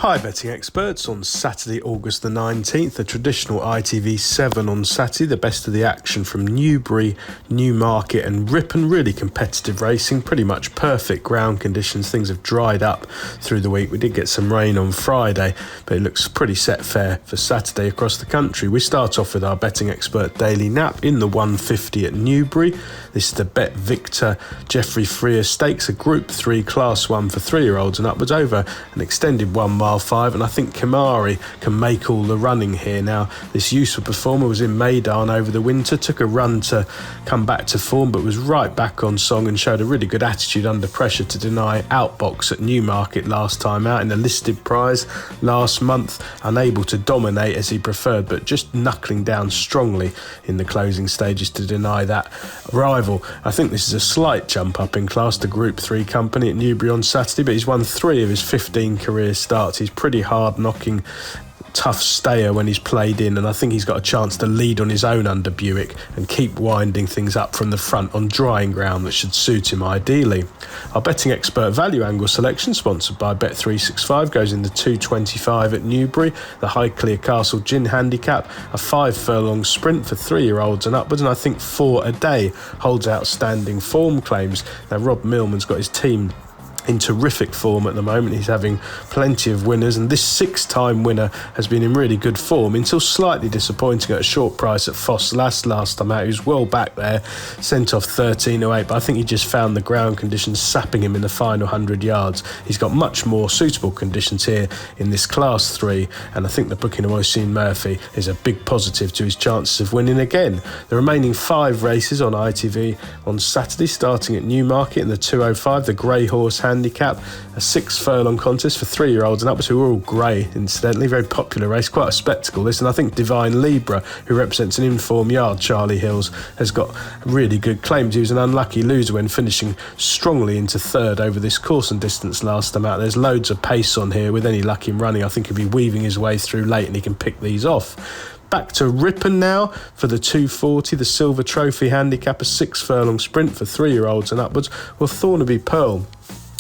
Hi betting experts, on Saturday August the 19th, the traditional ITV 7 on Saturday, the best of the action from Newbury, Newmarket and Ripon. Really competitive racing, pretty much perfect ground conditions. Things have dried up through the week. We did get some rain on Friday, but it looks pretty set fair for Saturday across the country. We start off with our betting expert Daily Nap in the 150 at Newbury. This is the Bet Victor Geoffrey Freer Stakes, a Group 3 Class 1 for 3-year-olds and upwards over an extended 1 mile 5, and I think Kamari can make all the running here. Now, this useful performer was in Meydan over the winter, took a run to come back to form, but was right back on song and showed a really good attitude under pressure to deny outbox at Newmarket last time out in the listed prize last month, unable to dominate as he preferred, but just knuckling down strongly in the closing stages to deny that rival. I think this is a slight jump up in class to Group 3 company at Newbury on Saturday, but he's won 3 of his 15 career starts. He's pretty hard knocking, tough stayer when he's played in, and I think he's got a chance to lead on his own under Buick and keep winding things up from the front on drying ground that should suit him ideally. Our betting expert value angle selection, sponsored by Bet365, goes in the 225 at Newbury, the Highclere Castle Gin handicap, a 5 furlong sprint for 3-year-olds and upwards, and I think 4 a day holds outstanding form claims. Now, Rob Millman's got his team in terrific form at the moment. He's having plenty of winners, and this 6-time winner has been in really good form until slightly disappointing at a short price at Foss last time out. He was well back there, sent off 13.08, but I think he just found the ground conditions sapping him in the final 100 yards. He's got much more suitable conditions here in this Class 3, and I think the booking of Oisin Murphy is a big positive to his chances of winning again. The remaining 5 races on ITV on Saturday, starting at Newmarket in the 205, the Grey Horse handicap, a 6 furlong contest for 3-year-olds and upwards, who are all grey incidentally. Very popular race, quite a spectacle this, and I think Divine Libra, who represents an in-form yard, Charlie Hills, has got really good claims. He was an unlucky loser when finishing strongly into 3rd over this course and distance last time out. There's loads of pace on here. With any luck in running, I think he'll be weaving his way through late and he can pick these off. Back to Ripon now for the 240, the Silver Trophy handicap, a 6 furlong sprint for 3-year-olds and upwards. Well, Thornaby Pearl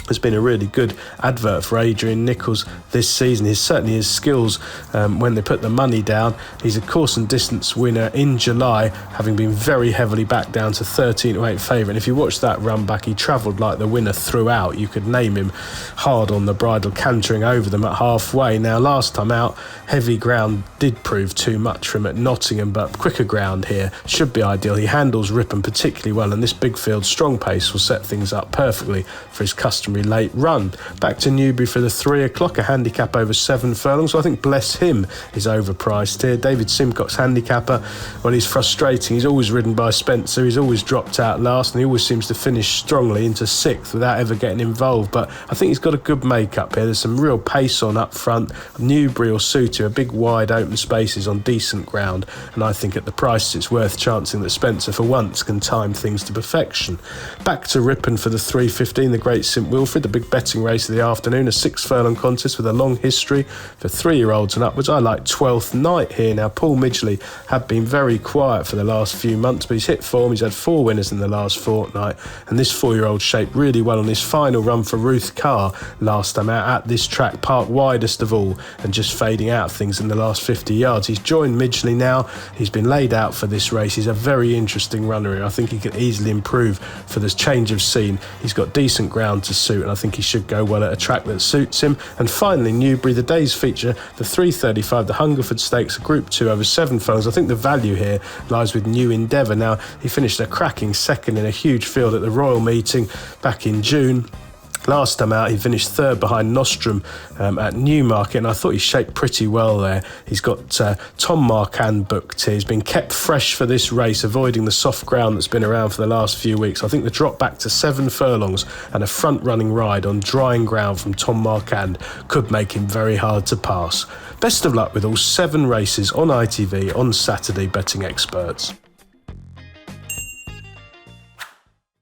has been a really good advert for Adrian Nichols this season. Certainly his skills when they put the money down. He's a course and distance winner in July, having been very heavily back down to 13.8 favourite. And if you watch that run back, he travelled like the winner throughout. You could name him hard on the bridle, cantering over them at halfway. Now, last time out, heavy ground did prove too much for him at Nottingham, but quicker ground here should be ideal. He handles Ripon particularly well, and this big field strong pace will set things up perfectly for his customary late run. Back to Newbury for the 3 o'clock, a handicap over 7 furlongs. So I think Bless Him is overpriced here. David Simcock's handicapper, well, he's frustrating. He's always ridden by Spencer. He's always dropped out last, and he always seems to finish strongly into 6th without ever getting involved. But I think he's got a good make-up here. There's some real pace on up front. Newbury will suit him, a big wide open spaces on decent ground, and I think at the price it's worth chancing that Spencer for once can time things to perfection. Back to Ripon for the 3:15, the Great St Wilfrid, the big betting race of the afternoon, a 6 furlong contest with a long history for 3-year-olds and upwards. I like 12th Night here. Now, Paul Midgley had been very quiet for the last few months, but he's hit form. He's had 4 winners in the last fortnight, and this 4-year-old shaped really well on his final run for Ruth Carr last time out at this track, parked widest of all and just fading out things in the last 50 yards. He's joined Midgley now. He's been laid out for this race. He's a very interesting runner here. I think he could easily improve for this change of scene. He's got decent ground to suit, and I think he should go well at a track that suits him. And finally, Newbury, the day's feature, the 3:35, the Hungerford Stakes, Group 2 over 7 furlongs. I think the value here lies with New Endeavour. Now, he finished a cracking second in a huge field at the Royal Meeting back in June. Last time out, he finished 3rd behind Nostrum at Newmarket, and I thought he shaped pretty well there. He's got Tom Marquand booked here. He's been kept fresh for this race, avoiding the soft ground that's been around for the last few weeks. I think the drop back to 7 furlongs and a front-running ride on drying ground from Tom Marquand could make him very hard to pass. Best of luck with all 7 races on ITV on Saturday, betting experts.